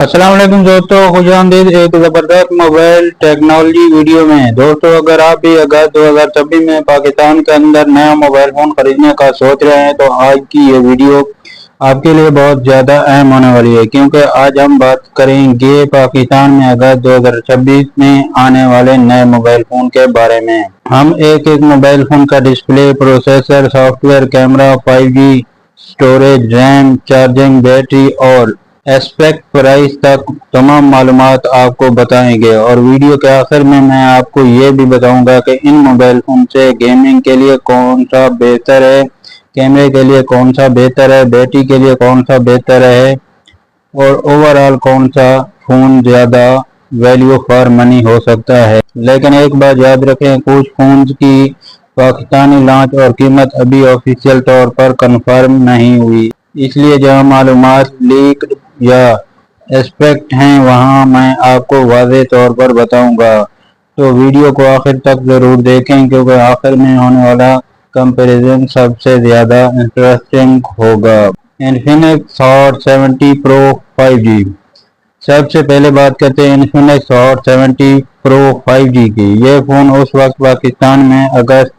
अस्सलाम वालेकुम दोस्तों, खुशामदीद एक ज़बरदस्त मोबाइल टेक्नोलॉजी वीडियो में। दोस्तों, अगर आप भी अगस्त 2026 में पाकिस्तान के अंदर नया मोबाइल फ़ोन खरीदने का सोच रहे हैं तो आज की ये वीडियो आपके लिए बहुत ज़्यादा अहम होने वाली है, क्योंकि आज हम बात करेंगे पाकिस्तान में अगस्त 2026 में आने वाले नए मोबाइल फ़ोन के बारे में। हम एक एक मोबाइल फ़ोन का display, processor, software, camera, 5G storage, RAM, charging, battery और एस्पेक्ट प्राइस तक तमाम मालूमात आपको बताएंगे। और वीडियो के आखिर में मैं आपको ये भी बताऊंगा कि इन मोबाइल फोन से गेमिंग के लिए कौन सा बेहतर है, कैमरे के लिए कौन सा बेहतर है, बैटरी के लिए कौन सा बेहतर है और ओवरऑल कौन सा फोन ज़्यादा वैल्यू फॉर मनी हो सकता है। लेकिन एक बात याद रखें, कुछ फोन की पाकिस्तानी लॉन्च और कीमत अभी ऑफिशियल तौर पर कंफर्म नहीं हुई, इसलिए जहां मालूमात लीक या एस्पेक्ट हैं वहां मैं आपको वाज़ेह तौर पर बताऊंगा। तो वीडियो को आखिर तक ज़रूर देखें, क्योंकि आखिर में होने वाला कंपैरिजन सबसे ज़्यादा इंटरेस्टिंग होगा। Infinix Hot 70 Pro 5G। सबसे पहले बात करते हैं इन्फिनिक्स हॉट 70 प्रो 5G की। यह फ़ोन उस वक्त पाकिस्तान में अगस्त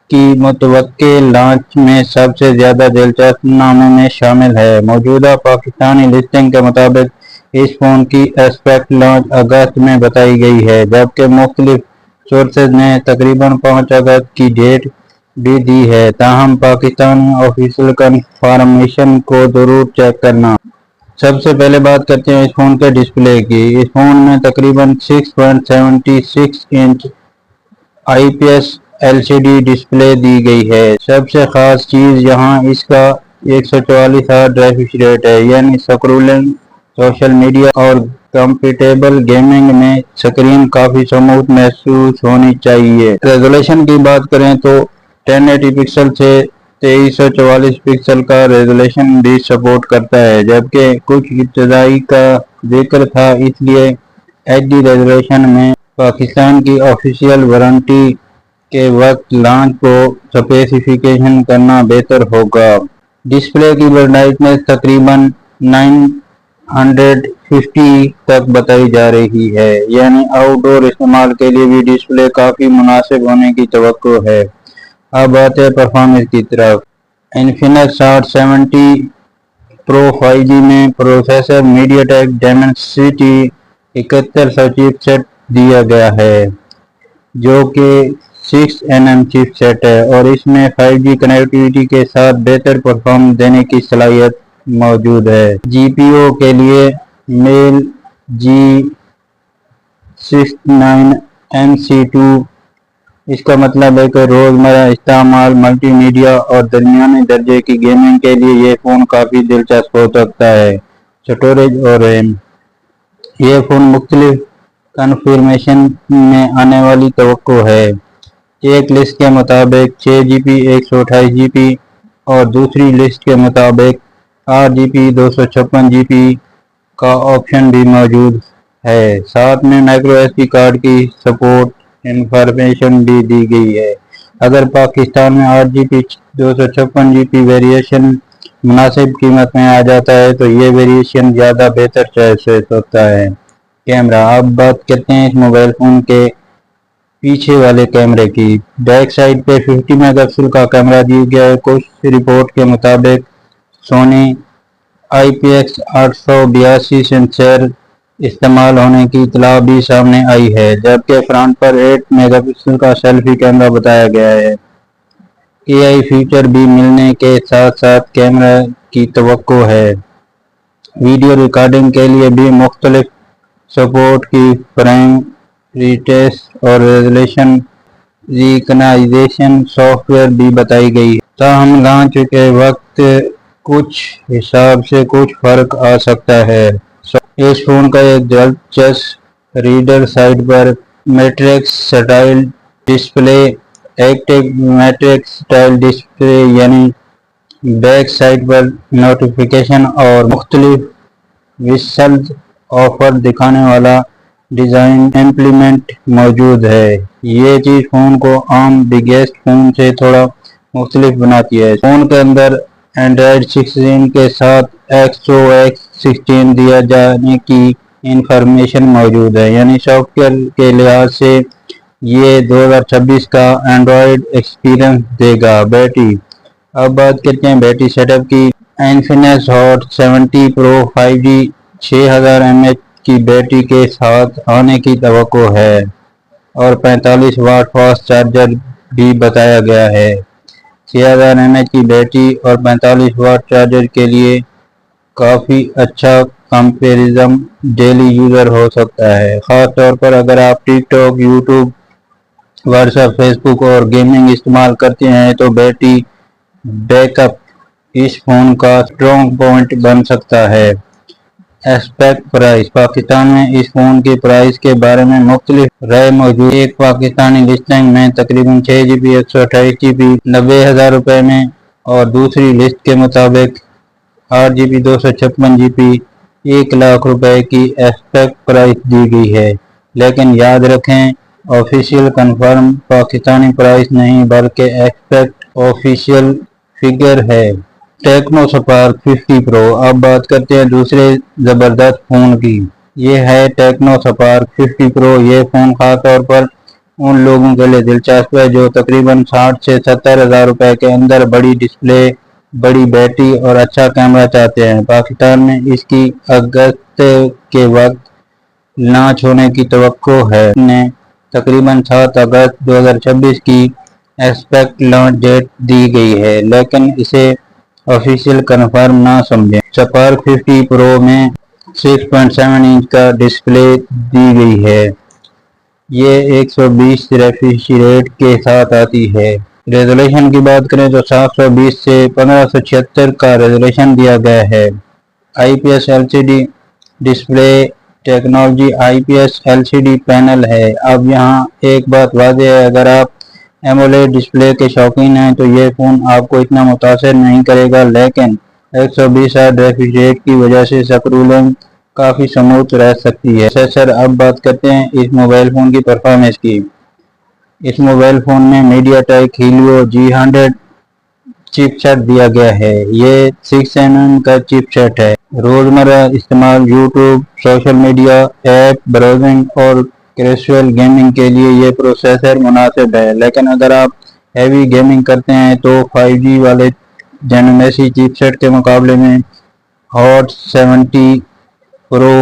की मुतवक्के लॉन्च में सबसे ज़्यादा दिलचस्प नामों में शामिल है। मौजूदा पाकिस्तानी लिस्टिंग के मुताबिक इस फ़ोन की एस्पेक्ट लॉन्च अगस्त में बताई गई है, जबकि मुख्तलिफ सोर्सेज ने तकरीबन 5 अगस्त की डेट भी दी है। ताहम पाकिस्तानी ऑफिशियल कंफर्मेशन को ज़रूर चेक करना। सबसे पहले बात करते हैं इस फ़ोन के डिस्प्ले की। इस फ़ोन में तकरीबन 6.76 इंच IPS LCD डिस्प्ले दी गई है। सबसे खास चीज़ यहाँ इसका 144 हर्ट्ज रिफ्रेश रेट है, यानी स्क्रोलिंग, सोशल मीडिया और कंफर्टेबल गेमिंग में स्क्रीन काफ़ी स्मूथ महसूस होनी चाहिए। रेजोल्यूशन की बात करें तो 1080 पिक्सल से 2344 पिक्सल का रेजोल्यूशन भी सपोर्ट करता है, जबकि कुछ इब्तदाई का जिक्र था, इसलिए HD रेजोल्यूशन में पाकिस्तान की ऑफिशियल वारंटी के वक्त लॉन्च को स्पेसिफिकेशन करना बेहतर होगा। डिस्प्ले की ब्राइटनेस तकरीबन 950 तक बताई जा रही है, यानी आउटडोर इस्तेमाल के लिए भी डिस्प्ले काफ़ी मुनासिब होने की तवक्को है। अब आते हैं परफॉर्मेंस की तरफ। इन्फिनिक्स हॉट 70 प्रो 5G में प्रोसेसर मीडियाटेक डायमेंसिटी 7100 चिपसेट दिया गया है, जो कि 6nm चिपसेट है और इसमें 5G कनेक्टिविटी के साथ बेहतर परफॉर्मेंस देने की सलाहियत मौजूद है। GPU के लिए मेल G69MC2। इसका मतलब है कि रोज़मर्रा इस्तेमाल, मल्टीमीडिया और दरमियाने दर्जे की गेमिंग के लिए ये फ़ोन काफ़ी दिलचस्प हो सकता है। स्टोरेज और रैम। ये फ़ोन मुख्तलिफ कन्फर्मेशन में आने वाली तवक्को है। एक लिस्ट के मुताबिक 6GB 128GB और दूसरी लिस्ट के मुताबिक 8GB 256GB का ऑप्शन भी मौजूद है। साथ में माइक्रो SD कार्ड की सपोर्ट इंफॉर्मेशन भी दी गई है। अगर पाकिस्तान में 8GB 256GB वेरिएशन मुनासिब कीमत में आ जाता है तो ये वेरिएशन ज़्यादा बेहतर चॉइस होता है। कैमरा। अब बात करते हैं इस मोबाइल फ़ोन के पीछे वाले कैमरे की। बैक साइड पे 50 मेगापिक्सल का कैमरा दिया गया है। कुछ रिपोर्ट के मुताबिक सोनी IPX 882 सेंसर इस्तेमाल होने की इतला भी सामने आई है, जबकि फ्रंट पर 8 मेगापिक्सल का सेल्फी कैमरा बताया गया है। AI फीचर भी मिलने के साथ साथ कैमरा की तवक्को है। वीडियो रिकॉर्डिंग के लिए भी मुख्तलिफ सपोर्ट की फ्रेम रीटेस्ट और रेजोल्यूशन रिकग्नाइजेशन सॉफ्टवेयर भी बताई गई है। ताहम लॉन्च के वक्त कुछ हिसाब से कुछ फर्क आ सकता है। इस फोन का एक दिलचस्प रीडर साइड पर matrix style display, active matrix style display यानी बैक साइड पर नोटिफिकेशन और मुख्तलिफ विशल्स ऑफर दिखाने वाला डिज़ाइन इम्प्लीमेंट मौजूद है। ये चीज़ फ़ोन को आम बिगेस्ट फ़ोन से थोड़ा मुख्तलिफ बनाती है। फ़ोन के अंदर एंड्रॉयड 16 के साथ XOS 16 दिया जाने की इंफॉर्मेशन मौजूद है। यानी सॉफ्टवेयर के लिहाज से ये 2026 का एंड्रॉयड एक्सपीरियंस देगा। बैटरी, अब बात करते हैं बैटरी सेटअप की। Infinix Hot 70 Pro 5G 6000 mAh की बैटरी के साथ आने की तवक्को है और 45 वाट फास्ट चार्जर भी बताया गया है। 6000 mAh की बैटरी और 45 वाट चार्जर के लिए काफ़ी अच्छा कंपैरिजन डेली यूज़र हो सकता है, ख़ास तौर पर अगर आप टिकटॉक, यूट्यूब, व्हाट्सएप, फेसबुक और गेमिंग इस्तेमाल करते हैं तो बैटरी बैकअप इस फ़ोन का स्ट्रॉन्ग पॉइंट बन सकता है। एस्पेक्ट प्राइस, पाकिस्तान में इस फ़ोन के प्राइस के बारे में मुख्तलिफ राय मौजूद। एक पाकिस्तानी लिस्टिंग में तकरीबन 6GB 128GB 90,000 रुपये में और दूसरी लिस्ट के मुताबिक 8GB 256GB 1 लाख रुपए की एस्पेक्ट प्राइस दी गई है। लेकिन याद रखें, ऑफिशियल कंफर्म पाकिस्तानी प्राइस नहीं बल्कि एस्पेक्ट ऑफिशियल फिगर है। टेक्नो स्पार्क 50 प्रो, अब बात करते हैं दूसरे ज़बरदस्त फ़ोन की। ये है टेक्नो स्पार्क 50 प्रो। ये फ़ोन ख़ास तौर पर उन लोगों के लिए दिलचस्प है जो तकरीबन 60 से 70 हज़ार रुपये के अंदर बड़ी डिस्प्ले, बड़ी बैटरी और अच्छा कैमरा चाहते हैं। पाकिस्तान में इसकी अगस्त के वक्त लॉन्च होने की तवक्को है। ने तकरीबन 7 अगस्त 2026 की एस्पेक्ट लॉन्च डेट दी गई है, लेकिन इसे ऑफिशियल कन्फर्म ना समझें। स्पार्क 50 प्रो में 6.7 इंच का डिस्प्ले दी गई है। ये 120 रिफ्रेश रेट के साथ आती है। रेजोल्यूशन की बात करें तो 720 से 1576 का रेजोल्यूशन दिया गया है। IPS LCD display technology IPS LCD panel है। अब यहाँ एक बात वाज़ेह है, अगर आप एमोलेड डिस्प्ले के शौकीन हैं तो ये फ़ोन आपको इतना मुतासर नहीं करेगा, लेकिन 120 हर्ट्ज रिफ्रेश रेट की वजह से स्क्रोलिंग काफ़ी स्मूथ रह सकती है। प्रोसेसर, अब बात करते हैं इस मोबाइल फ़ोन की परफॉर्मेंस की। इस मोबाइल फ़ोन में मीडियाटेक हीलियो G100 चिपसेट दिया गया है। ये 6nm का चिपसेट है। रोज़मर्रा इस्तेमाल, YouTube, social media, app browsing और कैजुअल गेमिंग के लिए ये प्रोसेसर मुनासिब है। लेकिन अगर आप हैवी गेमिंग करते हैं तो 5G वाले जेनेसी चिपसेट के मुकाबले में हॉट 70 प्रो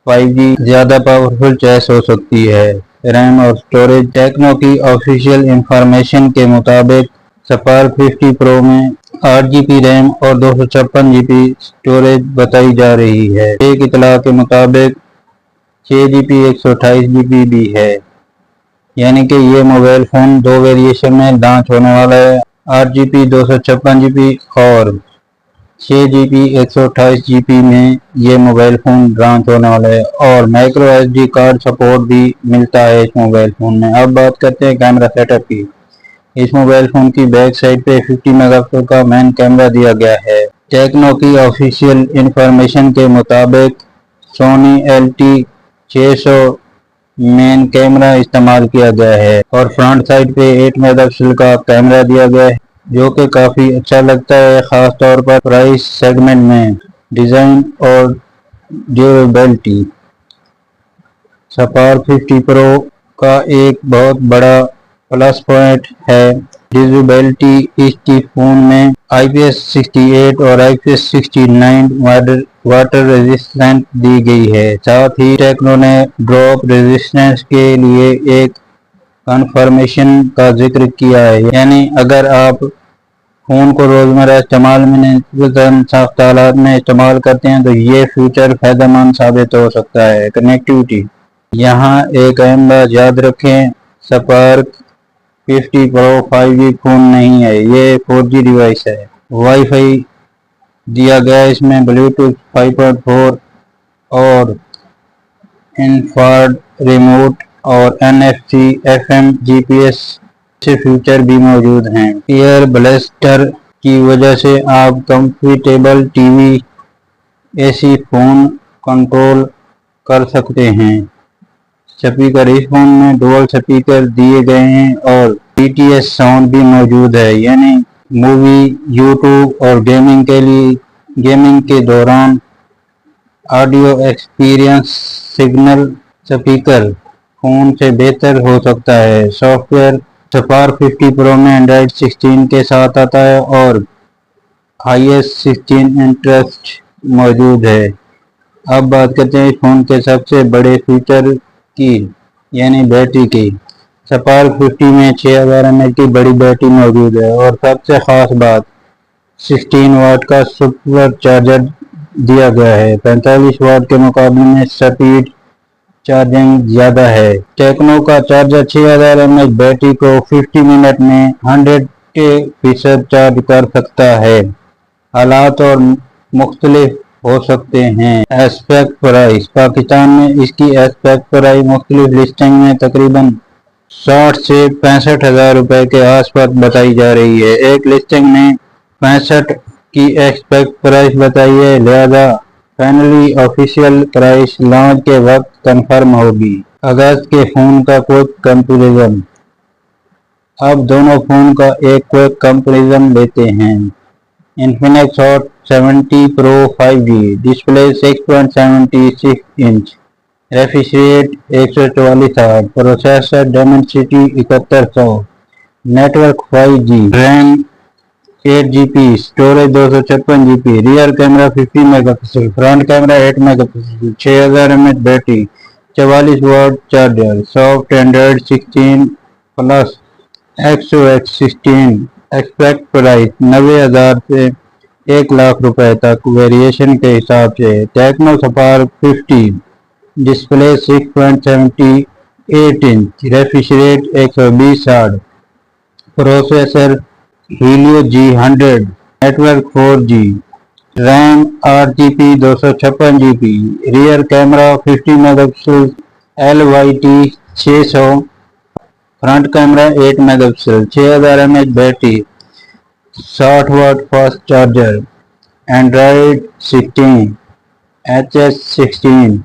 5G ज़्यादा पावरफुल चॉइस हो सकती है। रैम और स्टोरेज, टेक्नो की ऑफिशियल इंफॉर्मेशन के मुताबिक स्पार्क 50 प्रो में 8GB रैम और 256GB स्टोरेज बताई जा रही है। एक इतला के मुताबिक 6GB 128GB भी है। यानी कि ये मोबाइल फ़ोन दो वेरिएशन में लॉन्च होने वाला है, 8GB 256GB और 6GB 128GB में ये मोबाइल फ़ोन लॉन्च होने वाला है और माइक्रो SD कार्ड सपोर्ट भी मिलता है इस मोबाइल फ़ोन में। अब बात करते हैं कैमरा सेटअप की। इस मोबाइल फ़ोन की बैक साइड पे 50 मेगापिक्सल का मेन कैमरा दिया गया है। टेक्नो की ऑफिशियल इंफॉर्मेशन के मुताबिक सोनी LT600 मेन कैमरा इस्तेमाल किया गया है और फ्रंट साइड पे 8 मेगापिक्सल का कैमरा दिया गया है, जो कि काफ़ी अच्छा लगता है, ख़ास तौर पर प्राइस सेगमेंट में। डिज़ाइन और ड्यूरेबिलिटी, स्पार्क 50 प्रो का एक बहुत बड़ा प्लस पॉइंट है ड्यूरेबिलिटी। इसकी फ़ोन में IPS 68 और IPS 69 वाटर रेजिस्टेंट दी गई है। साथ ही टेक्नो ने ड्रॉप रेजिस्टेंस के लिए एक कन्फर्मेशन का जिक्र किया है। यानी अगर आप फ़ोन को रोज़मर्रा इस्तेमाल में सख्त हालात में इस्तेमाल करते हैं तो ये फ्यूचर फ़ायदेमंद साबित हो सकता है। कनेक्टिविटी, यहाँ एक अहम बात याद रखें, स्पार्क 50 प्रो 5G फ़ोन नहीं है, ये 4G डिवाइस है। वाईफाई दिया गया है इसमें, ब्लूटूथ 5.4 और इनफ्रारेड रिमोट और NFC FM GPS से फीचर भी मौजूद हैं। एयर ब्लास्टर की वजह से आप comfortable TV AC phone control कर सकते हैं। स्पीकर, इस फ़ोन में डुअल स्पीकर दिए गए हैं और BTS साउंड भी मौजूद है। यानी मूवी, यूट्यूब और गेमिंग के दौरान audio experience signal speaker phone से बेहतर हो सकता है। सॉफ्टवेयर स्पार्क 50 प्रो में एंड्रॉयड 16 के साथ आता है और iOS 16 इंटरेस्ट मौजूद है। अब बात करते हैं इस फ़ोन के सबसे बड़े फीचर की, यानी बैटरी की। स्पार्क 50 में 6000 mAh की बड़ी बैटरी मौजूद है और सबसे ख़ास बात 16 वाट का सुपर चार्जर दिया गया है। 45 वाट के मुकाबले में स्पीड चार्जिंग ज़्यादा है। टेक्नो का चार्जर 6000 mAh बैटरी को 50 मिनट में 100% चार्ज कर सकता है। हालात और मुख्तलिफ हो सकते हैं। एस्पेक्ट प्राइस पाकिस्तान में इसकी एस्पेक्ट प्राइस मुख्तलिफ लिस्टिंग में तकरीबन 60 से 65 हज़ार रुपये के आसपास बताई जा रही है। एक लिस्टिंग में 65 की एक्सपेक्ट प्राइस बताई है, लिहाजा फाइनली ऑफिशियल प्राइस लॉन्च के वक्त कंफर्म होगी। अगस्त के फ़ोन का क्विक कंपैरिजन। अब दोनों फ़ोन का एक क्विक कंपैरिजन लेते हैं। Infinix Hot 70 Pro 5G, display 6.76 inch, refresh rate 144 hertz, processor Dimensity 7100, network 5G, RAM 8GB, storage 256GB, rear camera 50 megapixel, front camera 8 megapixel, 6000 mAh battery, 44 watt charger, soft Android 16 plus XOS 16। Expect price 90,000 से 1 लाख रुपए तक variation के हिसाब से। Tecno Spark 50, display 6.78 inch, refresh rate 120 hertz, processor Helio G100, network 4G, RAM 8GB 256GB, rear camera 50 megapixel LYT 600, front camera 8 megapixel, 6000 mAh battery, 60 watt fast charger, Android 16, HS 16।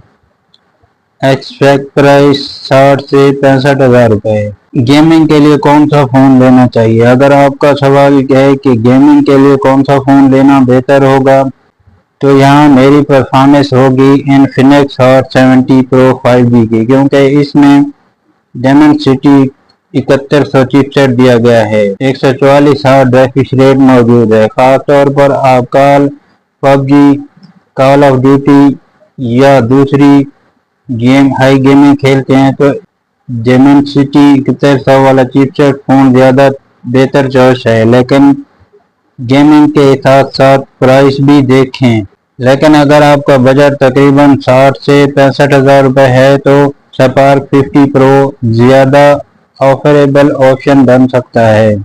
Expect price 60 से 65 हज़ार रुपये। Gaming के लिए कौन सा phone लेना चाहिए? अगर आपका सवाल है कि गेमिंग के लिए कौन सा फ़ोन लेना बेहतर होगा, तो यहाँ मेरी परफॉर्मेंस होगी इन्फिनिक्स हॉट 70 प्रो 5G की, क्योंकि इसमें डेमेंसिटी 7100 चिपसेट दिया गया है। 144 हर्ट्ज रिफ्रेश रेट मौजूद है। खास तौर पर आप पबजी, कॉल ऑफ ड्यूटी या दूसरी गेम हाई गेमिंग खेलते हैं तो डेमेंसिटी 7100 वाला चिपसेट फ़ोन ज़्यादा बेहतर चॉइस है। लेकिन गेमिंग के साथ साथ प्राइस भी देखें। लेकिन अगर आपका बजट तकरीबन 60 से 65 हज़ार रुपये है तो स्पार्क 50 प्रो ज़्यादा ऑफरेबल ऑप्शन बन सकता है।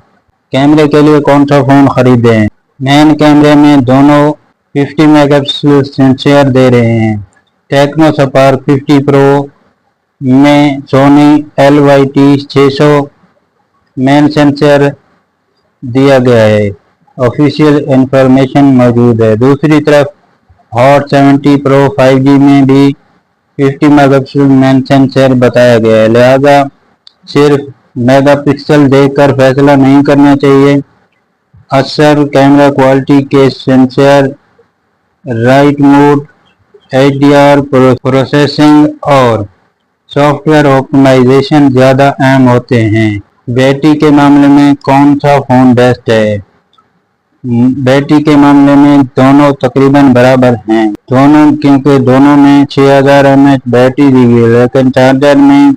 कैमरे के लिए कौन सा फ़ोन खरीदें? मेन कैमरे में दोनों 50 मेगापिक्सल सेंसर दे रहे हैं। टेक्नो स्पार्क 50 प्रो में सोनी LYT 600 मेन सेंसर दिया गया है, ऑफिशियल इंफॉर्मेशन मौजूद है। दूसरी तरफ हॉट 70 प्रो 5G में भी 50 मेगापिक्सल मेन सेंसर बताया गया है, लिहाजा सिर्फ मेगापिक्सल देखकर फैसला नहीं करना चाहिए। अक्सर कैमरा क्वालिटी के sensor, right mode, HDR processing और सॉफ्टवेयर ऑप्टिमाइजेशन ज़्यादा अहम होते हैं। बैटरी के मामले में कौन सा फ़ोन बेस्ट है? बैटरी के मामले में दोनों तकरीबन बराबर हैं, क्योंकि दोनों में 6000 mAh बैटरी दी गई है। लेकिन चार्जर में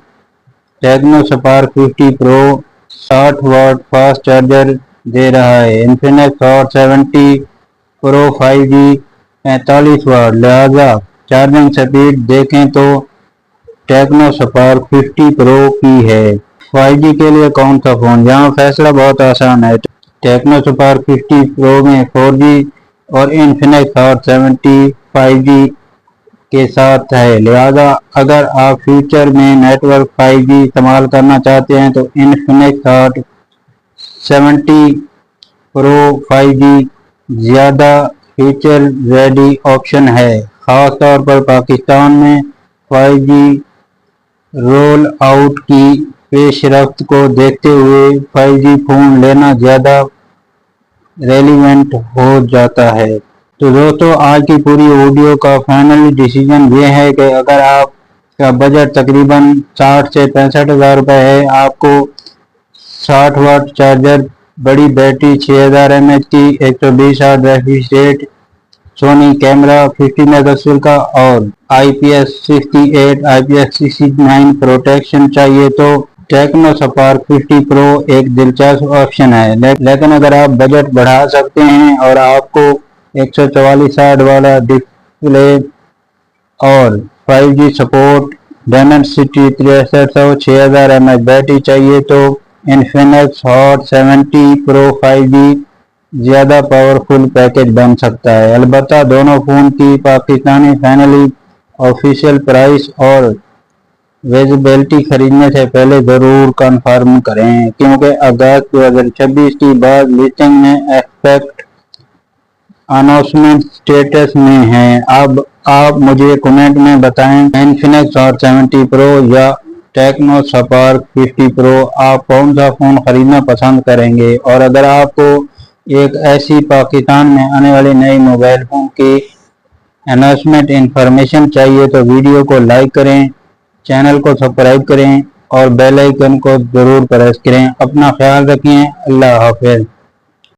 Tecno Spark 50 pro 60 watt fast charger दे रहा है। इन्फिनिक्स हॉट 70 प्रो 5G 45 वाट, लिहाजा चार्जिंग स्पीड देखें तो टेक्नो स्पार्क 50 प्रो की है। 5G के लिए कौन सा फ़ोन? यहाँ फैसला बहुत आसान है। टेक्नो स्पार्क 50 प्रो में 4G और इन्फिनिक्स हॉट 70 5G के साथ है, लिहाजा अगर आप फ्यूचर में नेटवर्क 5G इस्तेमाल करना चाहते हैं तो इन्फिनिक्स हॉट 70 प्रो 5G ज़्यादा फ्यूचर रेडी ऑप्शन है। ख़ास तौर पर पाकिस्तान में 5G रोल आउट की पेशरफ्त को देखते हुए 5G फ़ोन लेना ज़्यादा रेलिवेंट हो जाता है। تو دوستو آج کی پوری ویڈیو کا فائنل ڈیسیجن یہ ہے کہ اگر آپ کا بجٹ تقریباً 60 سے 65,000 روپے ہے، آپ کو 60 واٹ چارجر، بڑی بیٹری، 6000 mAh کی 120 ریفریش ریٹ، سونی کیمرہ 50 میگا پکسل کا اور IP68 IP69 پروٹیکشن چاہیے تو ٹیکنو سپارک 50 پرو ایک دلچسپ آپشن ہے۔ لیکن اگر آپ بجٹ بڑھا سکتے ہیں اور آپ کو 144 والا ڈسپلے اور 5G سپورٹ، ڈیمنسٹی 6300 6000 mAh بیٹری چاہیے تو انفینکس ہاٹ 70 پرو 5G زیادہ پاورفل پیکج بن سکتا ہے۔ البتہ دونوں فون کی پاکستانی فائنلی آفیشیل پرائس اور ویزیبلٹی خریدنے سے پہلے ضرور کنفرم کریں، کیونکہ اگست 2026 کی بعض لسٹنگ میں ایکسپیکٹ اناؤنسمنٹ اسٹیٹس میں ہیں۔ اب آپ مجھے کمنٹ میں بتائیں، انفینکس ہاٹ 70 پرو یا ٹیکنو سپارک 50 پرو، آپ کون سا فون خریدنا پسند کریں گے؟ اور اگر آپ کو ایک ایسی پاکستان میں آنے والے نئے موبائل فون کی اناؤنسمنٹ انفارمیشن چاہیے تو ویڈیو کو لائک کریں، چینل کو سبسکرائب کریں اور بیل آئیکن کو ضرور پریس کریں۔ اپنا خیال رکھیں۔ اللہ حافظ۔